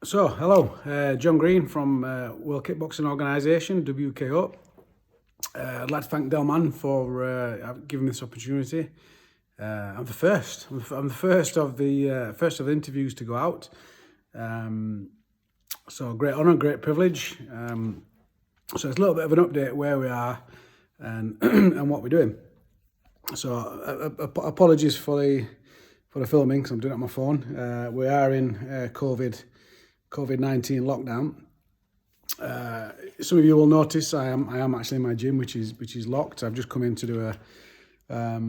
So, hello, John Green from World Kickboxing Organisation, WKO. I'd like to thank Delman for giving me this opportunity. I'm the first. I'm the first of the interviews to go out. So, great honour, great privilege. So, it's a little bit of an update where we are and and what we're doing. So, apologies for the filming because I'm doing it on my phone. We are in COVID-19 lockdown. Some of you will notice I am actually in my gym, which is locked. I've just come in to do a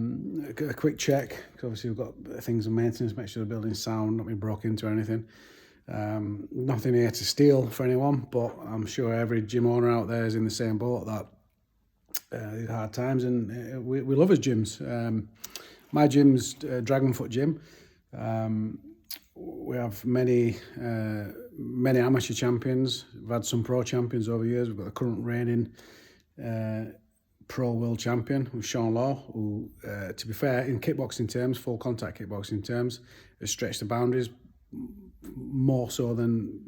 quick check because obviously we've got things of maintenance, make sure the building's sound, not being broken into or anything. Nothing here to steal for anyone, but I'm sure every gym owner out there is in the same boat that these hard times, and we love his gyms. My gym's Dragonfoot Gym. We have many amateur champions. We've had some pro champions over the years. We've got the current reigning pro world champion, with Sean Law, who, to be fair, in kickboxing terms, full contact kickboxing terms, has stretched the boundaries more so than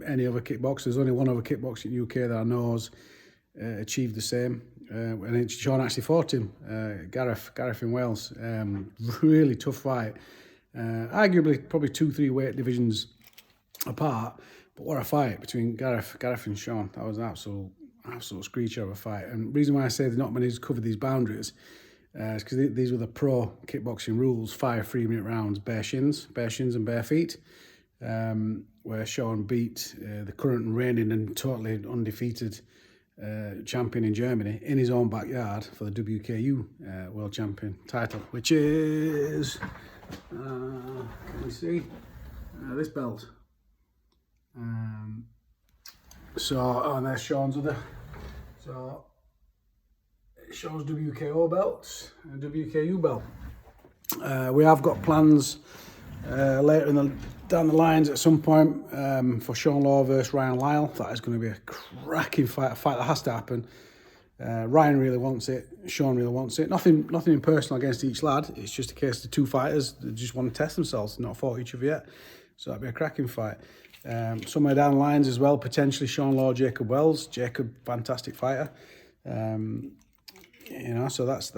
any other kickboxer. There's only one other kickboxer in the UK that I know has achieved the same. And Sean actually fought him, Gareth in Wales. Really tough fight. Arguably probably 2-3 weight divisions apart, but what a fight between Gareth and Sean. That was an absolute screecher of a fight. And the reason why I say there's not many who's covered these boundaries is because these were the pro kickboxing rules: 5 3-minute rounds, bare shins and bare feet, where Sean beat the current reigning and totally undefeated champion in Germany in his own backyard for the WKU world champion title, which is can we see this belt. And there's Sean's other. So Sean's WKO belts and WKU belt. We have got plans later down the lines at some point for Sean Law versus Ryan Lyle. That is going to be a cracking fight, a fight that has to happen. Ryan really wants it. Sean really wants it. Nothing impersonal against each lad. It's just a case of the two fighters that just want to test themselves, not fought each other yet. So that'd be a cracking fight. Somewhere down the lines as well, potentially Sean Law, Jacob Wells. Jacob, fantastic fighter. So that's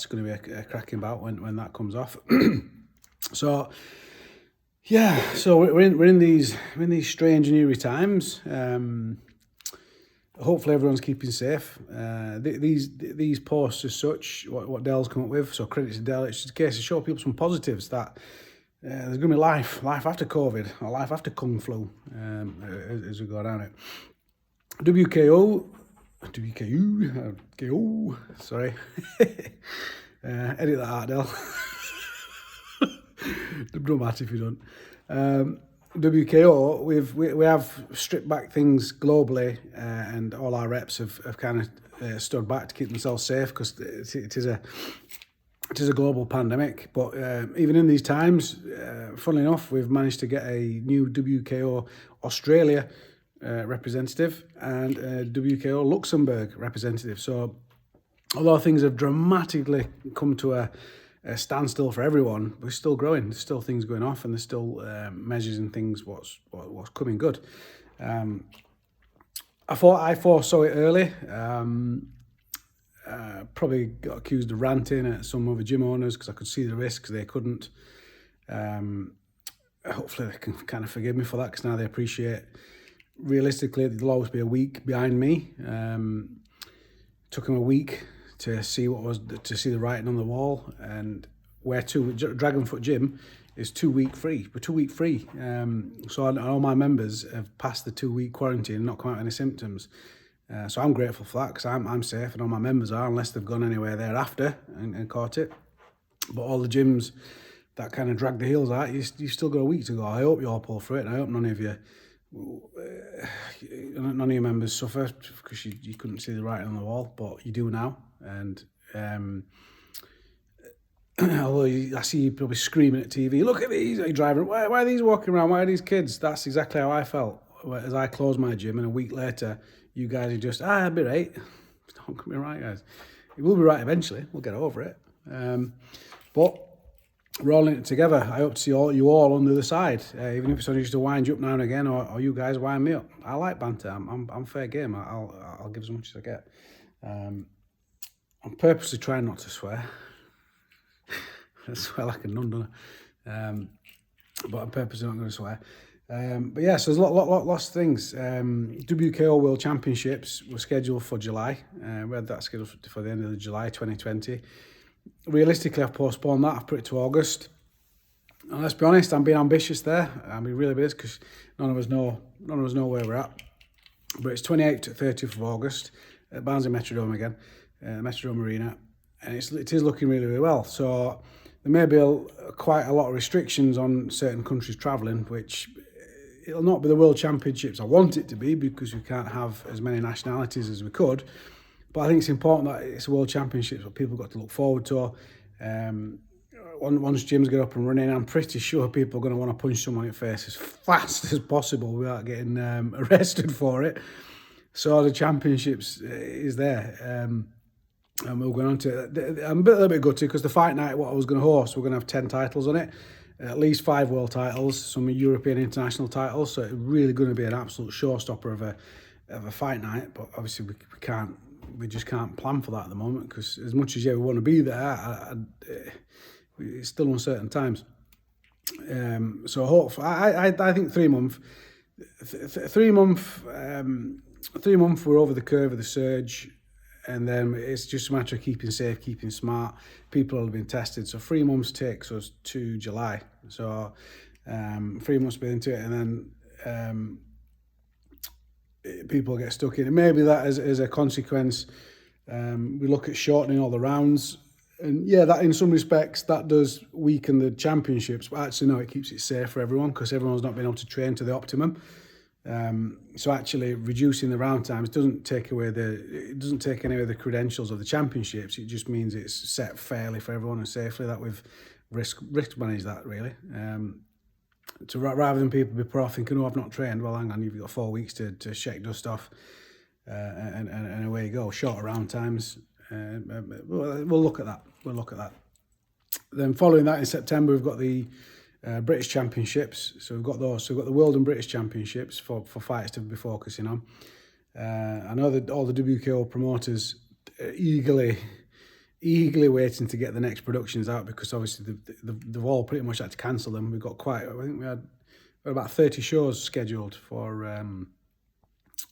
going to be a cracking bout when that comes off. So we're in these strange and eerie times. Hopefully everyone's keeping safe. These posts as such, what Dell's come up with, so credit to Dell, it's just a case to show people some positives that there's going to be life after COVID, or life after Kung Flu, as we go down it. WKU, sorry. Edit that out, Dell. Don't matter if you don't. WKO, we have stripped back things globally, and all our reps have kind of stood back to keep themselves safe because it is a global pandemic. But even in these times, funnily enough, we've managed to get a new WKO Australia representative and a WKO Luxembourg representative. So although things have dramatically come to a standstill for everyone, we're still growing. There's still things going off, and there's still measures and things what's coming good. I foresaw it early. Probably got accused of ranting at some other gym owners because I could see the risks. They couldn't. Hopefully they can kind of forgive me for that because now they appreciate. Realistically, they'll always be a week behind me. Took them a week to see the writing on the wall, and where to Dragonfoot Gym is 2 week free. We're 2 week free. So all my members have passed the 2 week quarantine and not come out with any symptoms. So I'm grateful for that because I'm safe, and all my members are, unless they've gone anywhere thereafter and caught it. But all the gyms that kind of drag the heels out, you still got a week to go. I hope you all pull through it, and I hope none of your members suffer because you couldn't see the writing on the wall, but you do now. And although I see you probably screaming at TV, look at these, are you driving? Why are these walking around? Why are these kids? That's exactly how I felt as I closed my gym, and a week later, you guys are just, I'll be right. Don't get me right, guys. It will be right eventually. We'll get over it. But we're all in it together. I hope to see you all on the other side, even if it's only just to wind you up now and again, or you guys wind me up. I like banter. I'm fair game. I'll give as much as I get. I'm purposely trying not to swear. I swear like a nun, don't I? But I'm purposely not going to swear. But yeah, so there's lots of things. WKO World Championships were scheduled for July. We had that scheduled for the end of July 2020. Realistically, I've postponed that. I've put it to August. And let's be honest, I'm being ambitious there. I'm being really ambitious because none of us know where we're at. But it's 28th to 30th of August at Barnsley Metrodome again, Metrodome Arena, and it is looking really, really well. So there may be quite a lot of restrictions on certain countries travelling, which it'll not be the World Championships I want it to be because we can't have as many nationalities as we could. But I think it's important that it's a World Championships that people got to look forward to. Once gyms get up and running, I'm pretty sure people are going to want to punch someone in the face as fast as possible without getting arrested for it. So the Championships is there. And we're going on to it. I'm a little bit gutted because the fight night, what I was going to host, we're going to have 10 titles on it. At least 5 world titles, some European international titles. So it's really going to be an absolute showstopper of a fight night. But obviously we just can't plan for that at the moment because as much as we want to be there, it's still uncertain times. So hopefully, I think 3 month, 3 month, 3 month we're over the curve of the surge, and then it's just a matter of keeping safe, keeping smart. People have been tested, so 3 months takes us to July. So 3 months be into it, and then people get stuck in. And maybe that as a consequence, we look at shortening all the rounds. And yeah, that in some respects, that does weaken the championships. But actually, no, it keeps it safe for everyone because everyone's not been able to train to the optimum. So actually, reducing the round times doesn't take any of the credentials of the championships. It just means it's set fairly for everyone and safely. That we've risk managed that really. Rather than people be put off thinking, oh, I've not trained. Well, hang on, you've got 4 weeks to shake dust off, and away you go. Shorter round times. We'll look at that. Then following that in September, we've got the British Championships. So we've got those. So we've got the World and British Championships for fights to be focusing on. I know that all the WKO promoters are eagerly waiting to get the next productions out because obviously they've all pretty much had to cancel them. We've got I think we had about 30 shows scheduled for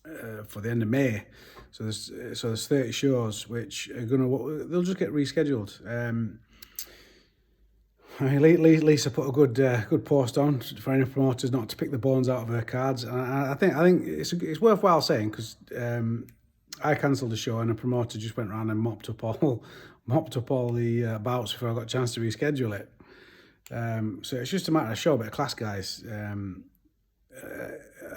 the end of May. So there's 30 shows which are they'll just get rescheduled. I mean, Lisa put a good post on for any promoters not to pick the bones out of her cards, and I think it's worthwhile saying because I cancelled the show and a promoter just went around and mopped up all the bouts before I got a chance to reschedule it. So it's just a matter of show a bit of class, guys.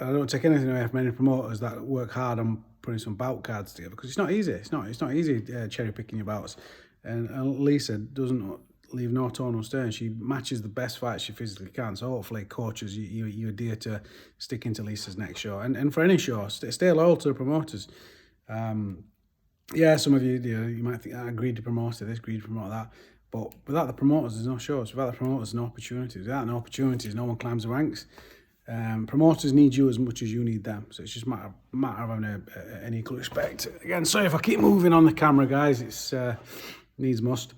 I don't take anything away from any promoters that work hard on putting some bout cards together because it's not easy. It's not easy cherry picking your bouts, and Lisa doesn't leave no stone unturned. She matches the best fights she physically can. So hopefully, coaches, you adhere to sticking to Lisa's next show, and for any show, stay loyal to the promoters. Yeah, some of you might think I agreed to promote this, agreed to promote that, but without the promoters, there's no shows. Without the promoters, no opportunities. Without no opportunities, no one climbs the ranks. Promoters need you as much as you need them, so it's just a matter of having an equal respect. Again, sorry if I keep moving on the camera, guys. It's needs must.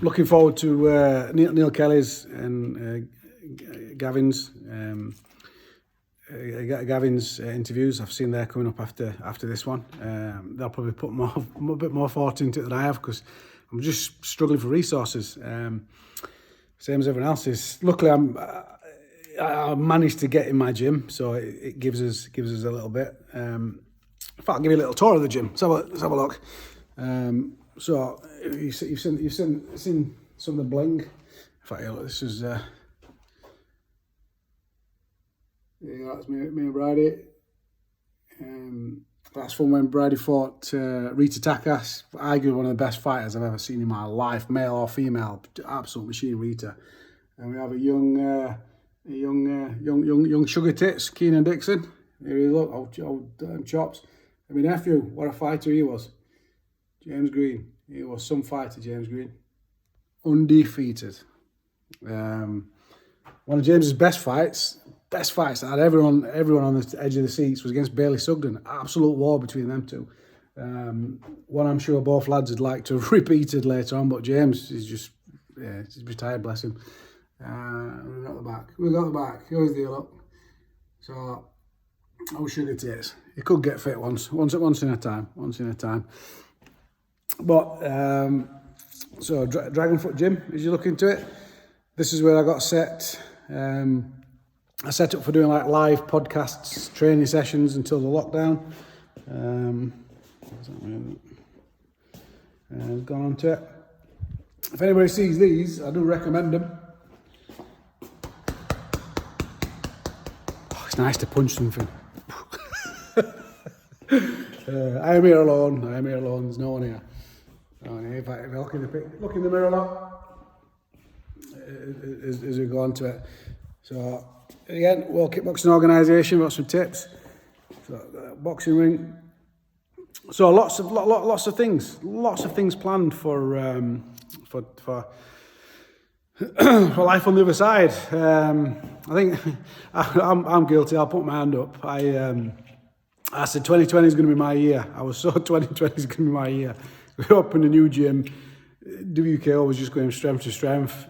Looking forward to Neil Kelly's and Gavin's interviews. I've seen they're coming up after this one. They'll probably put a bit more thought into it than I have because I'm just struggling for resources. Same as everyone else is. Luckily, I managed to get in my gym, so it gives us a little bit. In fact, I'll give you a little tour of the gym. Let's have a look. So you've seen some of the bling. In fact, look, this is that's me and Brady. That's from when Brady fought Rita Takas, arguably one of the best fighters I've ever seen in my life, male or female, absolute machine, Rita. And we have a young sugar tits, Keenan Dixon. Here he look, old chops. And my nephew, what a fighter he was. James Green. He was some fighter, James Green. undefeated. One of James's best fights that had everyone on the edge of the seats was against Bailey Sugden. Absolute war between them two. One I'm sure both lads would like to have repeated later on, but James is just, he's retired, bless him. We got the back. Here's the look. So, oh sugar tits. He could get fit once in a time. But so Dragonfoot Gym, as you look into it, this is where I got set. I set up for doing like live podcasts, training sessions until the lockdown. Gone on to it. If anybody sees these, I do recommend them. Oh, it's nice to punch something. I am here alone. There's no one here. If I look in the mirror a lot, as we go on to it. So again, World Kickboxing Organisation, got some tips. So boxing ring. So lots of things planned for life on the other side. I think I'm guilty. I'll put my hand up. I said 2020 is going to be my year. I was so 2020 is going to be my year. We opened a new gym. WKO was just going strength to strength,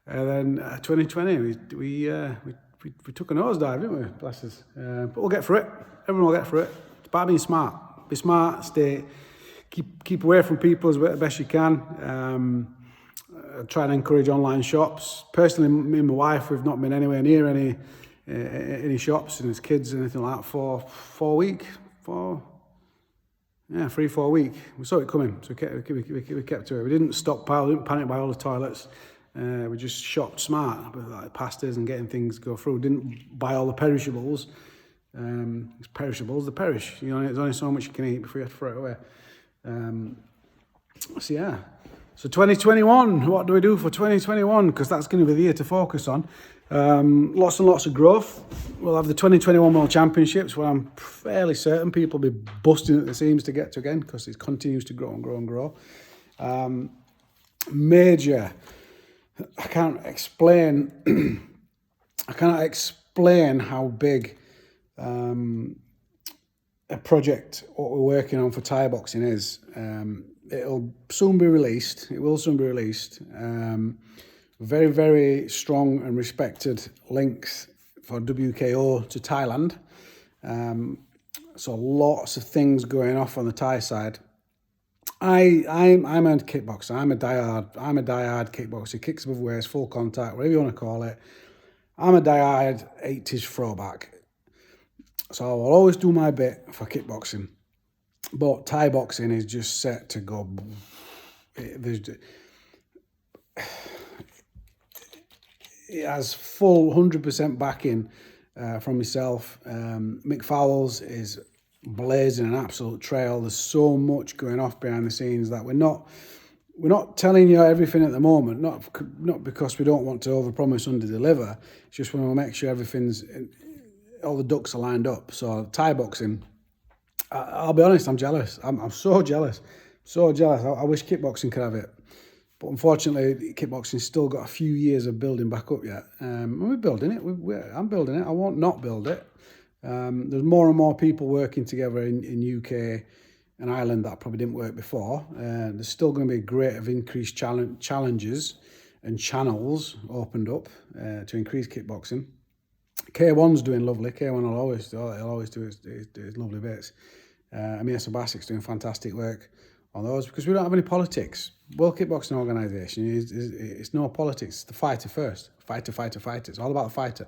and then 2020 we took a nosedive, didn't we? Bless us. But we'll get through it. Everyone will get through it. It's about being smart. Be smart. Keep away from people as best you can. Try and encourage online shops. Personally, me and my wife, we've not been anywhere near any shops and as kids or anything like that for 4 weeks. 3-4 weeks. We saw it coming, so we kept to it. We didn't stockpile, we didn't panic buy all the toilets. We just shopped smart with like pastas and getting things go through. Didn't buy all the perishables. It's perishables, they perish. You know, there's only so much you can eat before you have to throw it away. So 2021, what do we do for 2021? Because that's going to be the year to focus on. Lots and lots of growth. We'll have the 2021 World Championships, where I'm fairly certain people will be busting at the seams to get to again, because it continues to grow and grow and grow. Major. I can't explain how big a project what we're working on for Thai boxing is. It will soon be released. Very, very strong and respected links for WKO to Thailand. So lots of things going off on the Thai side. I'm a kickboxer. I'm a diehard kickboxer. Kicks above waist, full contact, whatever you want to call it. I'm a diehard 80s throwback. So I'll always do my bit for kickboxing. But Thai boxing is just set to go. It has full 100% backing from myself. Mick Fowles is blazing an absolute trail. There's so much going off behind the scenes that we're not telling you everything at the moment. Not because we don't want to overpromise, underdeliver. It's just we want to make sure all the ducks are lined up. So Thai boxing. I'll be honest, I'm jealous. I'm so jealous. I wish kickboxing could have it. But unfortunately, kickboxing's still got a few years of building back up yet. And we're building it. I'm building it. I won't not build it. There's more and more people working together in UK and Ireland that probably didn't work before. There's still going to be a great of increased challenges and channels opened up to increase kickboxing. K1's doing lovely. K1 will always do his lovely bits. Amir Sabasic's doing fantastic work on those because we don't have any politics. World Kickboxing Organisation it's no politics. It's the fighter first. Fighter. It's all about the fighter.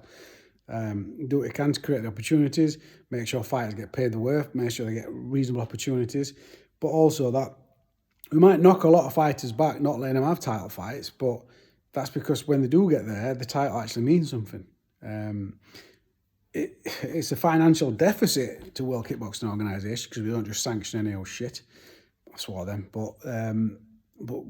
Do what you can to create the opportunities, make sure fighters get paid the worth, make sure they get reasonable opportunities, but also that we might knock a lot of fighters back, not letting them have title fights, but that's because when they do get there, the title actually means something. It's a financial deficit to World Kickboxing Organisation because we don't just sanction any old shit. I swore them, but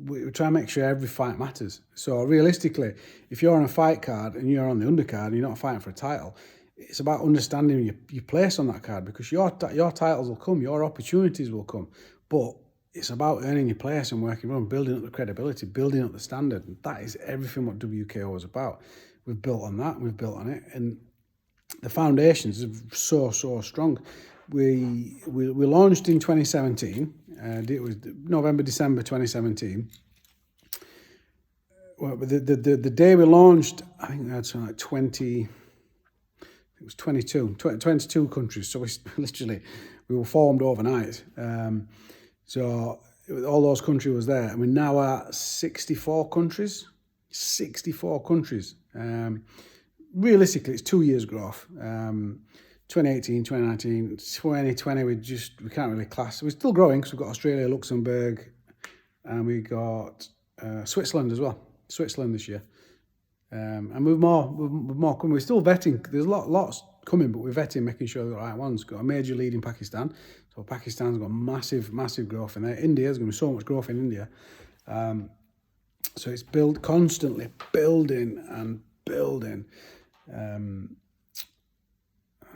we try and make sure every fight matters. So realistically, if you're on a fight card and you're on the undercard and you're not fighting for a title, it's about understanding your place on that card because your titles will come, your opportunities will come. But it's about earning your place and working on building up the credibility, building up the standard. And that is everything what WKO is about. We've built on that, we've built on it, and the foundations are so strong. We launched in 2017. It was November, December 2017. Well, the day we launched, I think we had something like 20. It was 22 countries. So we were formed overnight. So all those countries was there, and we're now at 64 countries. 64 countries. Realistically, it's 2 years growth. 2018, 2019, 2020, we can't really class. We're still growing because we've got Australia, Luxembourg, and we got Switzerland as well. Switzerland this year. And we've more coming. We're still vetting. There's lots coming, but we're vetting, making sure the right ones. Got a major lead in Pakistan. So Pakistan's got massive growth in there. India's going to be so much growth in India. So it's constantly building and building. I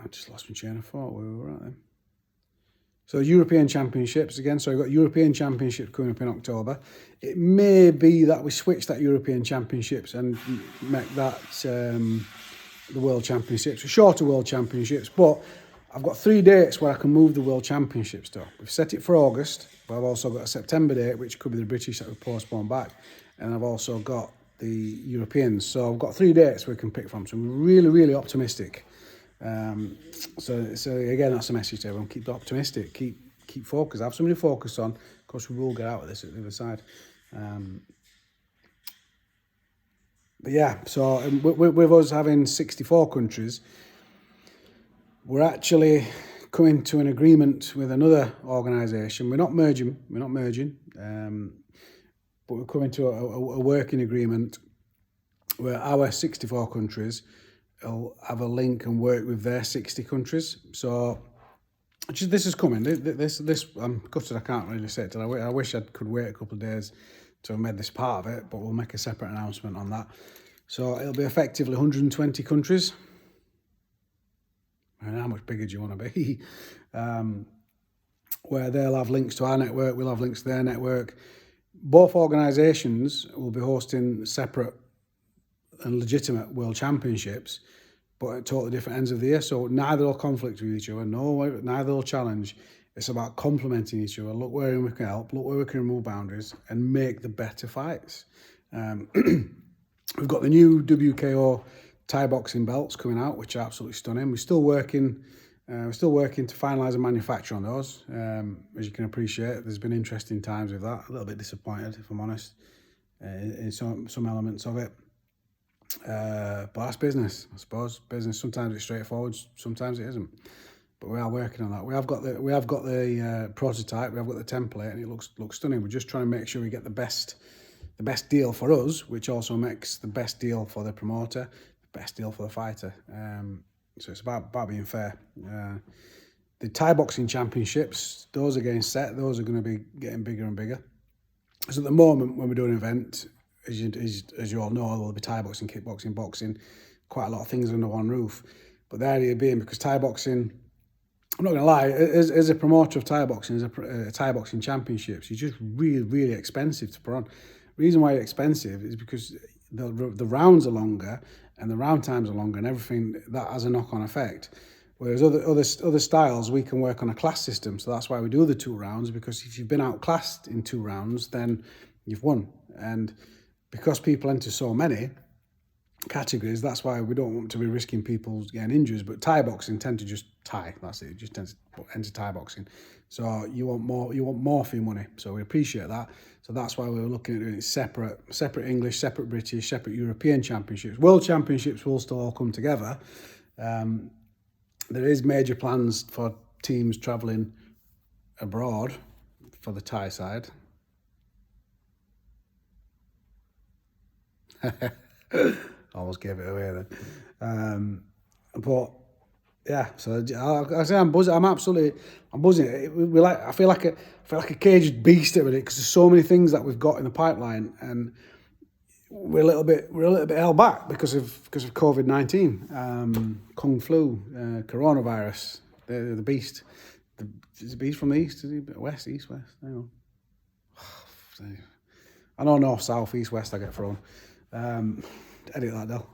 just lost my chain of thought where we were at then. So European Championships again. So we've got European Championships coming up in October. It may be that we switch that European Championships and make that the World Championships, shorter World Championships. But I've got 3 dates where I can move the World Championships to. We've set it for August, but I've also got a September date, which could be the British that we've postponed back. And I've also got the Europeans. So I've got 3 dates we can pick from. So I'm really optimistic. So again, that's a message to everyone. Keep optimistic. Keep focused. Have somebody to focus on. Of course, we will get out of this at the other side. But yeah, so with us having 64 countries, we're actually coming to an agreement with another organisation. We're not merging, but we're coming to a working agreement where our 64 countries will have a link and work with their 60 countries. So this is coming. This I'm gutted I can't really say it. I wish I could wait a couple of days to have made this part of it, but we'll make a separate announcement on that. So it'll be effectively 120 countries. And how much bigger do you want to be? Where they'll have links to our network, we'll have links to their network. Both organisations will be hosting separate and legitimate world championships, but at totally different ends of the year. So neither will conflict with each other. No, neither will challenge. It's about complementing each other. Look where we can help. Look where we can remove boundaries and make the better fights. We've got the new WKO Thai boxing belts coming out, which are absolutely stunning. We're still working to finalise and manufacture on those. As you can appreciate, there's been interesting times with that. A little bit disappointed, if I'm honest, in some elements of it. But that's business, I suppose. Business, sometimes it's straightforward, sometimes it isn't. But we are working on that. We have got the prototype, we have got the template, and it looks stunning. We're just trying to make sure we get the best deal for us, which also makes the best deal for the promoter, the best deal for the fighter. So it's about being fair. The Thai boxing championships, those are getting set. Those are going to be getting bigger and bigger. So at the moment, when we do an event, as you all know, there'll be Thai boxing, kickboxing, boxing, quite a lot of things under one roof. But the idea being, because Thai boxing, I'm not going to lie, as a promoter of Thai boxing, as a Thai boxing championships, it's just really expensive to put on. The reason why it's expensive is because the rounds are longer and the round times are longer, and everything that has a knock-on effect. Whereas other styles, we can work on a class system. So that's why we do the 2 rounds, because if you've been outclassed in 2 rounds, then you've won. And because people enter so many categories, that's why we don't want to be risking people getting injuries. But Thai boxing tend to just Thai. That's it. Just tends to enter Thai boxing. So you want more for your money. So we appreciate that. So that's why we were looking at doing it separate English, separate British, separate European championships. World championships will still all come together. There is major plans for teams travelling abroad for the Thai side. Almost gave it away then. But yeah, so I say I'm buzzing. I'm buzzing. I feel like a caged beast at it, because there's so many things that we've got in the pipeline, and we're a little bit held back because of COVID-19, Kung flu, coronavirus, the beast. Is the beast from the east? Is it west, east, west? I don't know. I know north, south, east, west I get thrown. Edit that, Del.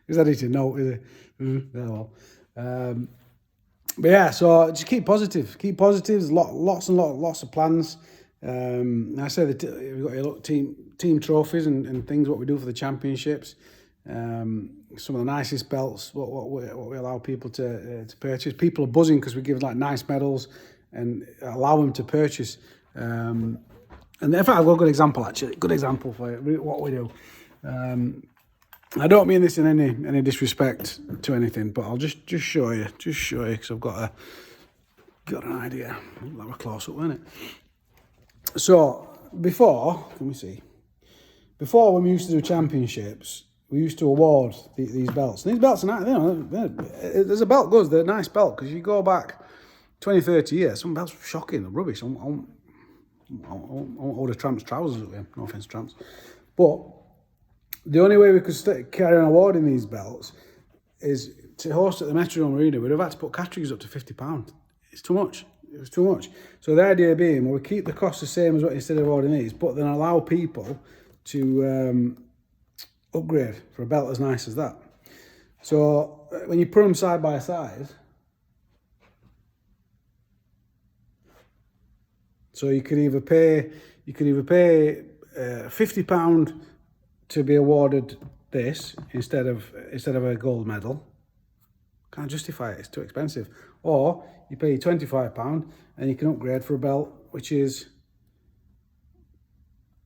He's editing note, is it? Yeah, well. But yeah, so just keep positive. Keep positive. There's lots of plans. I say that we've got your team trophies and things, what we do for the championships. Some of the nicest belts, what we allow people to purchase. People are buzzing because we give like nice medals and allow them to purchase. And in fact, I've got a good example actually. Good example for what we do. I don't mean this in any disrespect to anything, but I'll just show you, because I've got an idea. That was close up, wasn't it? So before, let me see. Before, when we used to do championships, we used to award these belts. And these belts are nice. There's a belt goes, they're a nice belt, because you go back 20, 30 years, some belts were shocking, rubbish. I order Tramps trousers up here. No offence, Tramps, but the only way we could carry on awarding these belts is to host at the Metrodome Arena. We'd have had to put categories up to £50. It's too much. It was too much. So the idea being, well, we keep the cost the same as what instead of awarding these, but then allow people to upgrade for a belt as nice as that. So when you put them side by side, so you could either pay £50 to be awarded this instead of a gold medal. Can't justify it, it's too expensive. Or you pay £25 and you can upgrade for a belt which is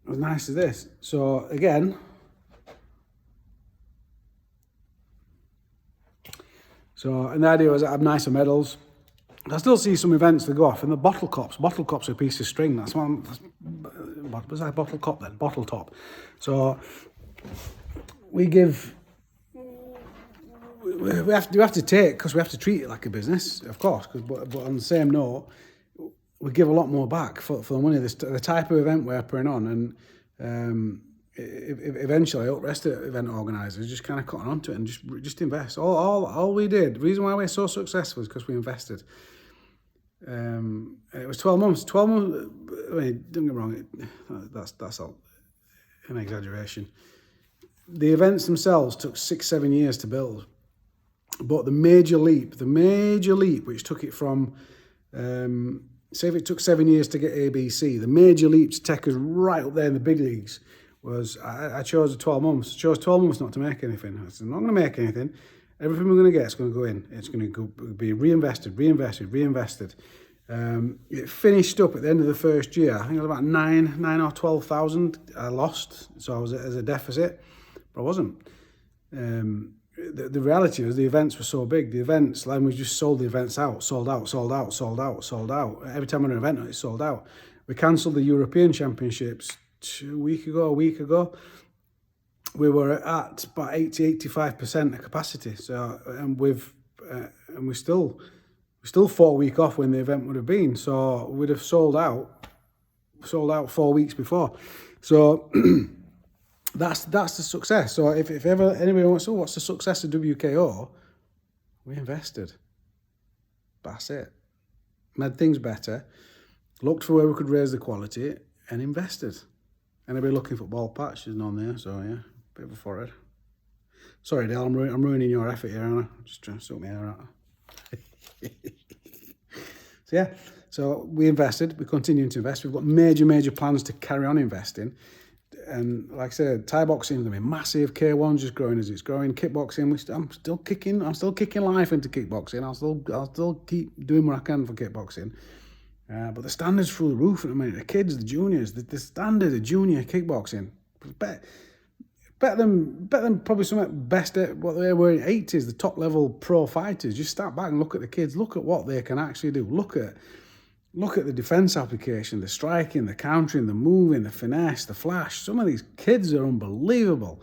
as nice as this. So again, and the idea was I have nicer medals. I still see some events that go off, and the bottle cops are a piece of string. That's one. What was that bottle cop then? Bottle top. So we have to take, because we have to treat it like a business, of course. But on the same note, we give a lot more back for the money. The type of event we're putting on, and eventually, the rest of the event organisers just kind of cotton onto it and just invest. All we did. The reason why we're so successful is because we invested. It was 12 months. 12 months. I mean, don't get me wrong. That's an exaggeration. The events themselves took 6-7 years to build, but the major leap, which took it from, say if it took 7 years to get ABC, the major leap to take us right up there in the big leagues was I chose 12 months. I chose 12 months not to make anything. I said, I'm not going to make anything. Everything we're going to get is going to go in. It's going to be reinvested. It finished up at the end of the first year. I think it was about 9 or 12,000 I lost. So I was as a deficit, but I wasn't. The reality was the events were so big. The events, like we just sold the events out, sold out. Every time we had an event, it sold out. We cancelled the European Championships a week ago. We were at about 80-85% of capacity. So, and we still 4 weeks off when the event would have been. So we'd have sold out 4 weeks before. So that's the success. So if ever anybody wants, what's the success of WKO? We invested. That's it. Made things better. Looked for where we could raise the quality and invested. Anybody looking for ball patch? There's none there. So yeah. Bit of a forehead. Sorry, Dale, I'm ruining your effort here, aren't I? I'm just trying to sort my hair out. So yeah, so we invested, we're continuing to invest. We've got major plans to carry on investing. And like I said, Thai boxing is going to be massive. K1's just growing as it's growing. Kickboxing, I'm still kicking life into kickboxing. I'll still keep doing what I can for kickboxing. But the standards through the roof at the minute. The kids, the juniors, the standard of junior kickboxing. Better than probably some of the best at what they were in the 80s, the top level pro fighters. Just step back and look at the kids, look at what they can actually do. Look at the defense application, the striking, the countering, the moving, the finesse, the flash. Some of these kids are unbelievable.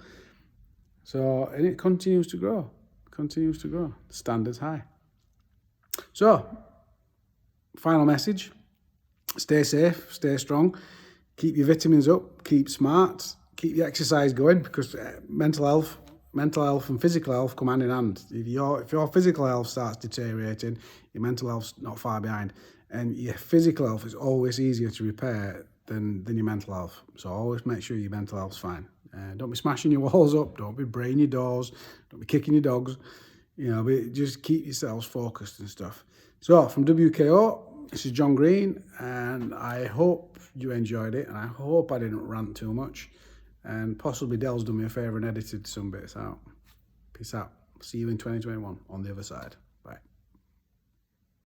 So, and it continues to grow. The standard's high. So, final message, stay safe, stay strong, keep your vitamins up, keep smart, keep the exercise going, because mental health and physical health come hand in hand. If your physical health starts deteriorating, your mental health's not far behind. And your physical health is always easier to repair than your mental health. So always make sure your mental health's fine. Don't be smashing your walls up. Don't be braying your doors. Don't be kicking your dogs. You know, but just keep yourselves focused and stuff. So from WKO, this is John Green, and I hope you enjoyed it, and I hope I didn't rant too much, and possibly Dell's done me a favour and edited some bits out. Peace out. See you in 2021 on the other side.